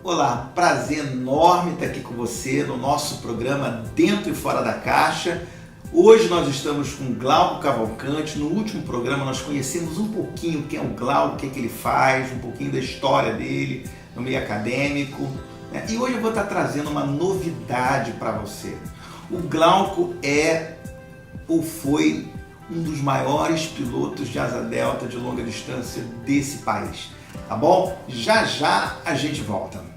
Olá, prazer enorme estar aqui com você no nosso programa Dentro e Fora da Caixa. Hoje nós estamos com Glauco Cavalcante. No último programa nós conhecemos um pouquinho quem é o Glauco, o que é que ele faz, um pouquinho da história dele no meio acadêmico, né? E hoje eu vou estar trazendo uma novidade para você. O Glauco é ou foi um dos maiores pilotos de asa delta de longa distância desse país, tá bom? Já já a gente volta.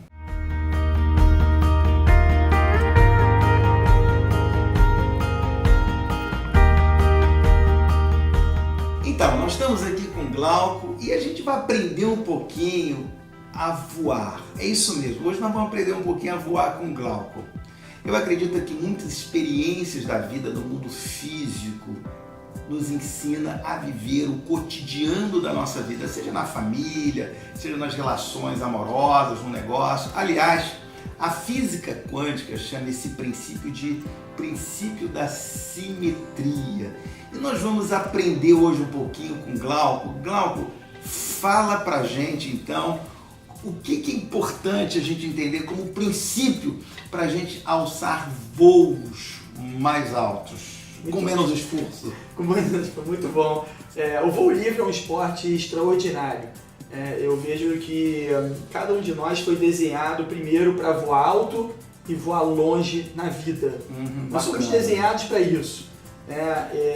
Então, nós estamos aqui com o Glauco e a gente vai aprender um pouquinho a voar. É isso mesmo, hoje nós vamos aprender um pouquinho a voar com o Glauco. Eu acredito que muitas experiências da vida, do mundo físico, nos ensina a viver o cotidiano da nossa vida, seja na família, seja nas relações amorosas, no negócio. Aliás, a física quântica chama esse princípio de princípio da simetria. E nós vamos aprender hoje um pouquinho com o Glauco. Glauco, fala pra gente então o que é importante a gente entender como princípio para a gente alçar voos mais altos, com menos esforço. Com menos esforço, muito bom. O voo livre é um esporte extraordinário. Eu vejo que cada um de nós foi desenhado primeiro para voar alto e voar longe na vida. Nós somos desenhados para isso.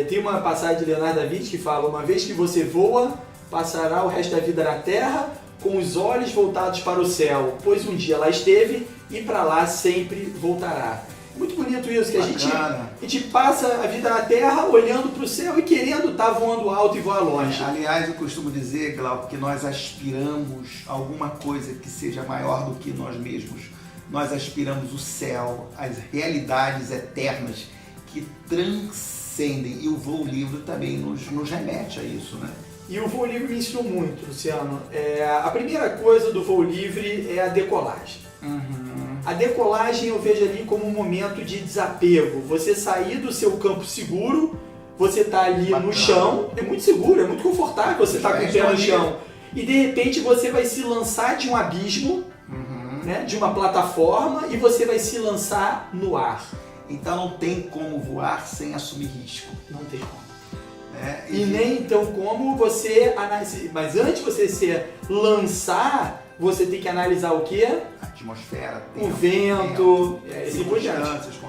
Tem uma passagem de Leonardo da Vinci que fala: uma vez que você voa, passará o resto da vida na terra com os olhos voltados para o céu, pois um dia lá esteve e para lá sempre voltará. Muito bonito isso, que a gente passa a vida na terra olhando para o céu e querendo estar voando alto e voar longe. Aliás, eu costumo dizer, Glauco, que nós aspiramos a alguma coisa que seja maior do que nós mesmos. Nós aspiramos o céu, as realidades eternas que transcendem, e o voo livre também nos remete a isso, né? E o voo livre me ensinou muito, Luciano. A primeira coisa do voo livre é a decolagem. A decolagem eu vejo ali como um momento de desapego. Você sair do seu campo seguro, você está ali no chão, é muito seguro, é muito confortável você estar com o pé no chão. E de repente você vai se lançar de um abismo, né, de uma plataforma, e você vai se lançar no ar. Então não tem como voar sem assumir risco. Não tem como. E nem então como você analisar. Mas antes de você se lançar, você tem que analisar o quê? A atmosfera, o vento,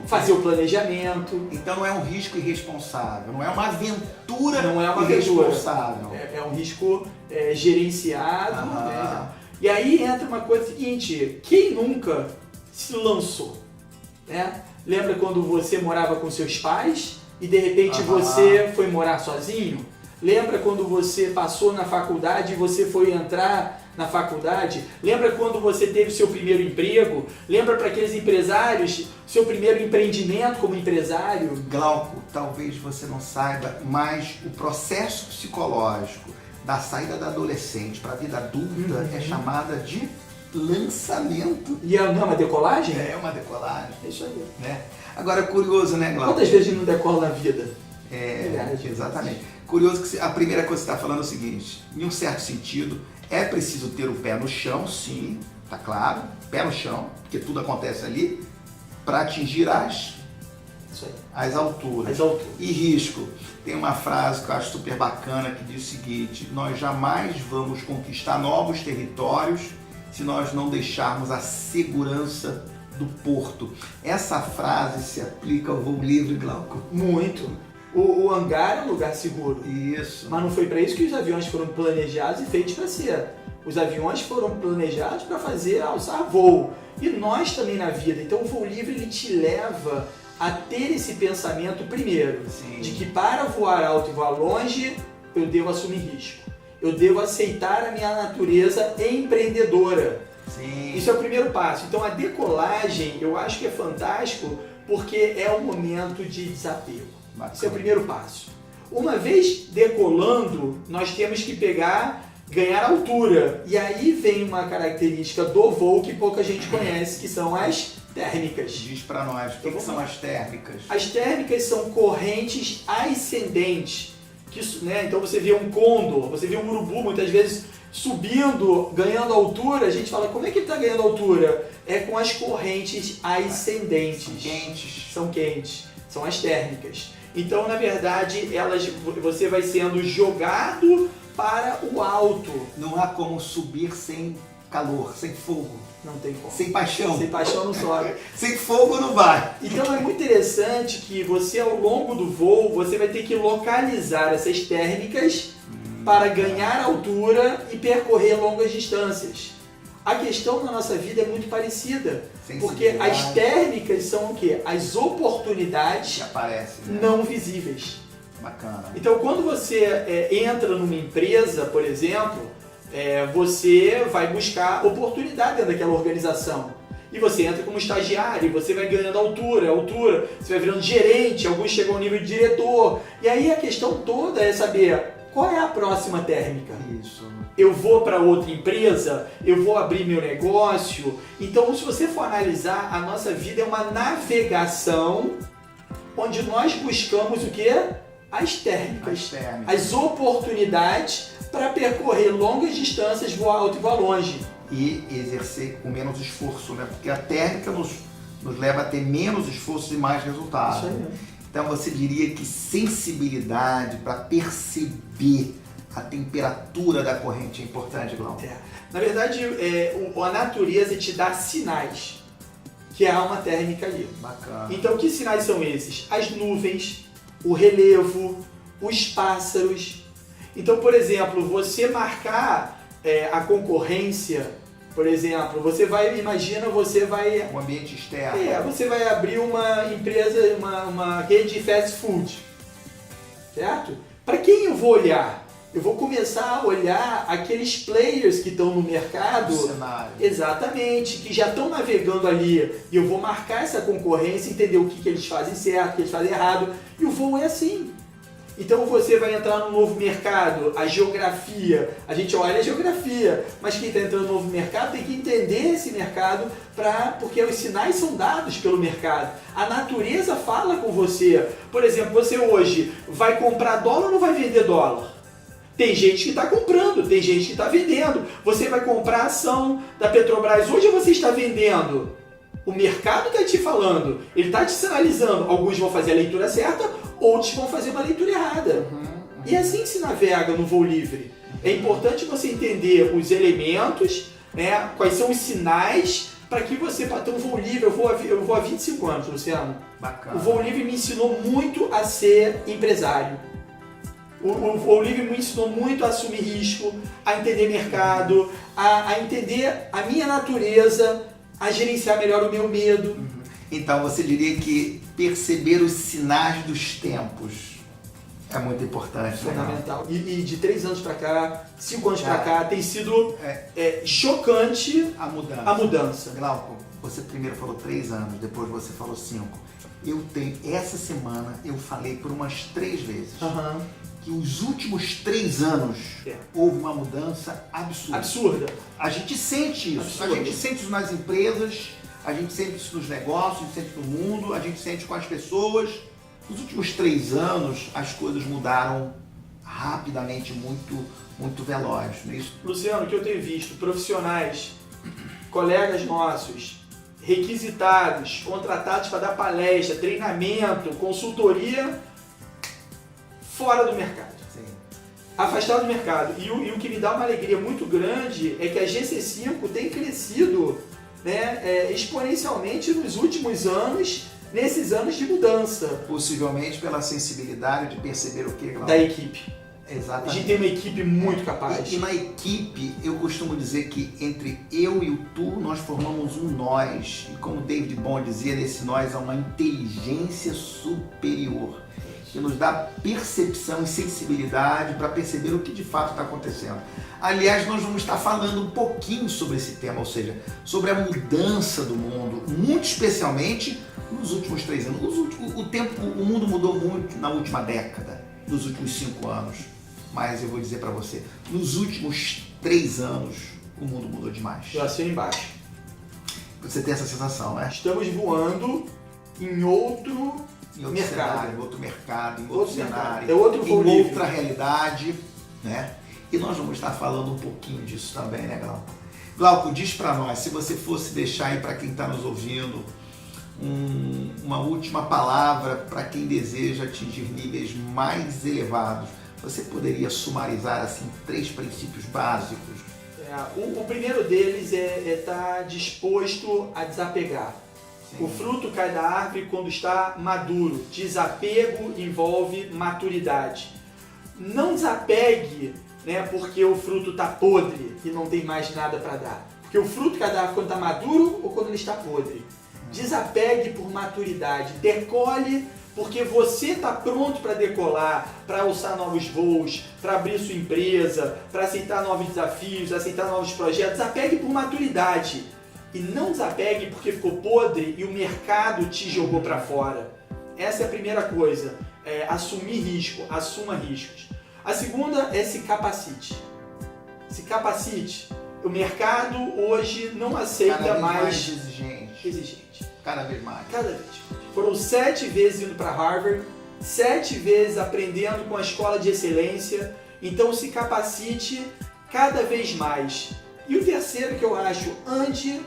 fazer o planejamento. Então não é um risco irresponsável, não é uma aventura irresponsável. É um risco gerenciado. Né? E aí entra uma coisa seguinte: quem nunca se lançou? Né? Lembra quando você morava com seus pais e de repente você foi morar sozinho? Lembra quando você passou na faculdade e você foi entrar na faculdade? Lembra quando você teve seu primeiro emprego? Lembra para aqueles empresários, seu primeiro empreendimento como empresário? Glauco, talvez você não saiba, mas o processo psicológico da saída da adolescente para a vida adulta é chamada de lançamento. E não é uma decolagem? É uma decolagem. É isso aí. Né? Agora, curioso, né, Glauco? Quantas vezes a gente não decola na vida? Exatamente. Curioso que a primeira coisa que você está falando é o seguinte: em um certo sentido, é preciso ter o pé no chão, sim, tá claro, pé no chão, porque tudo acontece ali, para atingir as alturas. E risco. Tem uma frase que eu acho super bacana que diz o seguinte: nós jamais vamos conquistar novos territórios se nós não deixarmos a segurança do porto. Essa frase se aplica ao voo livre, Glauco. Muito. O hangar é um lugar seguro. Isso. Mas não foi para isso que os aviões foram planejados e feitos para ser. Os aviões foram planejados para alçar voo. E nós também na vida. Então o voo livre ele te leva a ter esse pensamento primeiro. Sim. De que para voar alto e voar longe, eu devo assumir risco. Eu devo aceitar a minha natureza empreendedora. Sim. Isso é o primeiro passo. Então a decolagem eu acho que é fantástico porque é um momento de desapego. Bacana. Esse é o primeiro passo. Uma vez decolando, nós temos que ganhar altura. E aí vem uma característica do voo que pouca gente conhece, que são as térmicas. Diz para nós, o que são as térmicas? As térmicas são correntes ascendentes. Então você vê um condor, você vê um urubu, muitas vezes subindo, ganhando altura, a gente fala, como é que ele está ganhando altura? É com as correntes ascendentes. São quentes, são as térmicas. Então, na verdade, você vai sendo jogado para o alto. Não há como subir sem calor, sem fogo. Não tem como. Sem paixão. Sem paixão não sobe. Sem fogo não vai. Então é muito interessante que você, ao longo do voo, você vai ter que localizar essas térmicas para ganhar altura e percorrer longas distâncias. A questão na nossa vida é muito parecida, porque as térmicas são o quê? As oportunidades que aparecem, né? Não visíveis. Bacana. Então, quando você entra numa empresa, por exemplo, você vai buscar oportunidade dentro daquela organização. E você entra como estagiário, você vai ganhando altura, você vai virando gerente, alguns chegam ao nível de diretor. E aí a questão toda é saber qual é a próxima térmica. Isso. Eu vou para outra empresa, eu vou abrir meu negócio. Então, se você for analisar, a nossa vida é uma navegação onde nós buscamos o quê? As térmicas. As oportunidades para percorrer longas distâncias, voar alto e voar longe. E exercer com menos esforço, né? Porque a térmica nos leva a ter menos esforço e mais resultado. Isso aí. Então você diria que sensibilidade para perceber a temperatura da corrente é importante, Glauco? Na verdade, a natureza te dá sinais, que há uma térmica ali. Bacana. Então, que sinais são esses? As nuvens, o relevo, os pássaros. Então, por exemplo, você marcar a concorrência, por exemplo, você vai... Um ambiente externo. Você vai abrir uma empresa, uma rede de fast food, certo? Para quem eu vou olhar? Eu vou começar a olhar aqueles players que estão no mercado, cenário. Exatamente, que já estão navegando ali, e eu vou marcar essa concorrência, entender o que eles fazem certo, o que eles fazem errado, e o voo é assim. Então você vai entrar num novo mercado, a geografia, a gente olha a geografia, mas quem está entrando no novo mercado tem que entender esse mercado, porque os sinais são dados pelo mercado. A natureza fala com você. Por exemplo, você hoje vai comprar dólar ou não vai vender dólar? Tem gente que está comprando, tem gente que está vendendo. Você vai comprar a ação da Petrobras hoje ou você está vendendo? O mercado está te falando, ele está te sinalizando. Alguns vão fazer a leitura certa, outros vão fazer uma leitura errada. E é assim que se navega no voo livre. É importante você entender os elementos, né, quais são os sinais para que você, para ter um voo livre, eu vou há 25 anos, Luciano. Bacana. O voo livre me ensinou muito a ser empresário. O voo livre me ensinou muito a assumir risco, a entender mercado, a entender a minha natureza, a gerenciar melhor o meu medo. Então você diria que perceber os sinais dos tempos é muito importante. Fundamental. E de 3 anos para cá, 5 anos para cá, tem sido chocante a mudança. Glauco, você primeiro falou 3 anos, depois você falou 5. Essa semana eu falei por umas 3 vezes que os últimos 3 anos houve uma mudança absurda. A gente sente isso. A gente sente isso nas empresas, a gente sente isso nos negócios, a gente sente no mundo, a gente sente com as pessoas. Nos últimos 3 anos as coisas mudaram rapidamente, muito veloz, não é isso? Luciano, o que eu tenho visto, profissionais, colegas nossos, requisitados, contratados para dar palestra, treinamento, consultoria, fora do mercado. Sim. Afastado do mercado. E o que me dá uma alegria muito grande é que a GC5 tem crescido, né, exponencialmente nos últimos anos, nesses anos de mudança. Possivelmente pela sensibilidade de perceber o que, Glauco? Da equipe. Exatamente. A gente tem uma equipe muito capaz. E na equipe, eu costumo dizer que entre eu e o tu, nós formamos um nós. E como David Bond dizia, nesse nós há uma inteligência superior que nos dá percepção e sensibilidade para perceber o que de fato está acontecendo. Aliás, nós vamos estar falando um pouquinho sobre esse tema, ou seja, sobre a mudança do mundo, muito especialmente nos últimos 3 anos. O mundo mudou muito na última década, nos últimos 5 anos. Mas eu vou dizer para você, nos últimos 3 anos, o mundo mudou demais. Eu assino embaixo. Você tem essa sensação, né? Estamos voando em outro mercado. Cenário, em outro mercado, em outro cenário, É outro voo em livre. outra realidade, né? E nós vamos estar falando um pouquinho disso também, né, Glauco? Glauco, diz para nós, se você fosse deixar aí para quem está nos ouvindo uma última palavra para quem deseja atingir níveis mais elevados, você poderia sumarizar assim 3 princípios básicos? O primeiro deles é estar disposto a desapegar. Sim. O fruto cai da árvore quando está maduro. Desapego envolve maturidade. Não desapegue, né, porque o fruto está podre e não tem mais nada para dar. Porque o fruto cai da árvore quando está maduro ou quando ele está podre. Desapegue por maturidade. Decole porque você está pronto para decolar, para alçar novos voos, para abrir sua empresa, para aceitar novos desafios, aceitar novos projetos. Desapegue por maturidade. E não desapegue porque ficou podre e o mercado te jogou para fora. Essa é a primeira coisa. Assumir risco, assuma riscos. A segunda é se capacite. Se capacite. O mercado hoje não aceita cada vez mais exigente. Cada vez mais. Cada vez. Foram 7 vezes indo para Harvard, 7 vezes aprendendo com a escola de excelência. Então se capacite cada vez mais. E o terceiro que eu acho, ande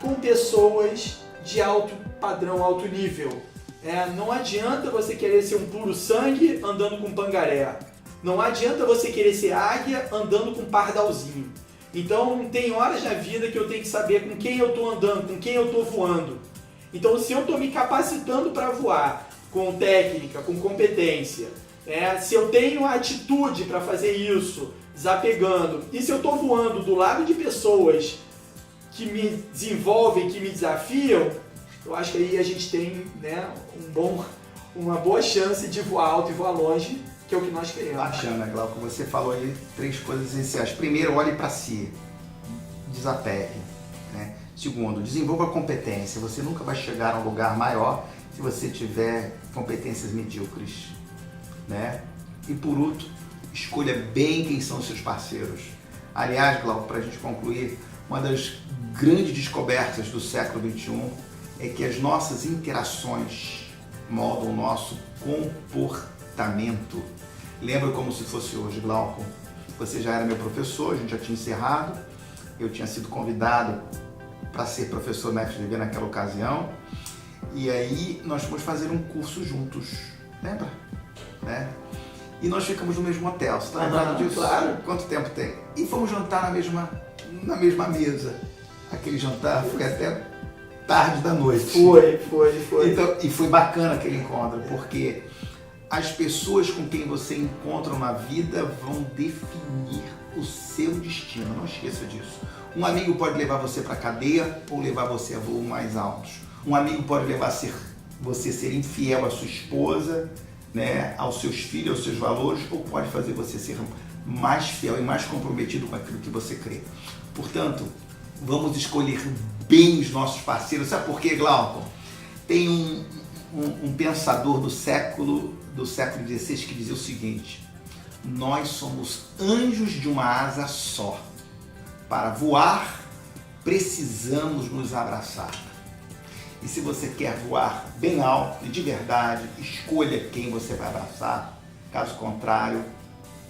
com pessoas de alto padrão, alto nível. Não adianta você querer ser um puro sangue andando com pangaré. Não adianta você querer ser águia andando com pardalzinho. Então tem horas na vida que eu tenho que saber com quem eu estou andando, com quem eu estou voando. Então se eu estou me capacitando para voar com técnica, com competência, se eu tenho a atitude para fazer isso, desapegando, e se eu estou voando do lado de pessoas que me desenvolvem, que me desafiam, eu acho que aí a gente tem, né, uma boa chance de voar alto e voar longe, que é o que nós queremos. Bacana, Glauco. Você falou aí 3 coisas essenciais. Primeiro, olhe para si. Desapegue. Né? Segundo, desenvolva competência. Você nunca vai chegar a um lugar maior se você tiver competências medíocres. Né? E por último, escolha bem quem são os seus parceiros. Aliás, Glauco, para a gente concluir, uma das grandes descobertas do século XXI é que as nossas interações moldam o nosso comportamento. Lembro como se fosse hoje, Glauco. Você já era meu professor, a gente já tinha encerrado. Eu tinha sido convidado para ser professor na FGV naquela ocasião. E aí nós fomos fazer um curso juntos. Lembra? Né? E nós ficamos no mesmo hotel. Você está lembrado disso? Claro. Quanto tempo tem? E fomos jantar na mesma mesa. Aquele jantar foi até tarde da noite. Foi. Então, e foi bacana aquele encontro, porque as pessoas com quem você encontra na vida vão definir o seu destino. Não esqueça disso. Um amigo pode levar você para a cadeia ou levar você a voos mais altos. Um amigo pode levar você a ser infiel à sua esposa, né, aos seus filhos, aos seus valores, ou pode fazer você ser mais fiel e mais comprometido com aquilo que você crê. Portanto, vamos escolher bem os nossos parceiros. Sabe por quê, Glauco? Tem um pensador do século XVI que dizia o seguinte: nós somos anjos de uma asa só. Para voar, precisamos nos abraçar. E se você quer voar bem alto e de verdade, escolha quem você vai abraçar. Caso contrário,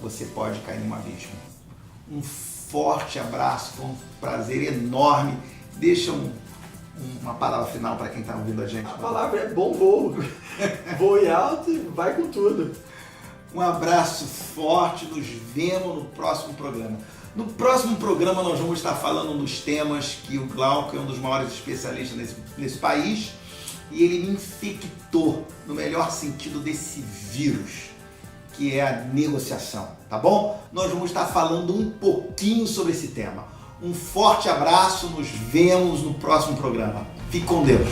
você pode cair num abismo. Um forte abraço, foi um prazer enorme. Deixa uma palavra final para quem está ouvindo a gente. A palavra é bom voo. Voe alto e vai com tudo. Um abraço forte, nos vemos no próximo programa. No próximo programa nós vamos estar falando dos temas que o Glauco é um dos maiores especialistas nesse país e ele me infectou no melhor sentido desse vírus, que é a negociação, tá bom? Nós vamos estar falando um pouquinho sobre esse tema. Um forte abraço, nos vemos no próximo programa. Fique com Deus.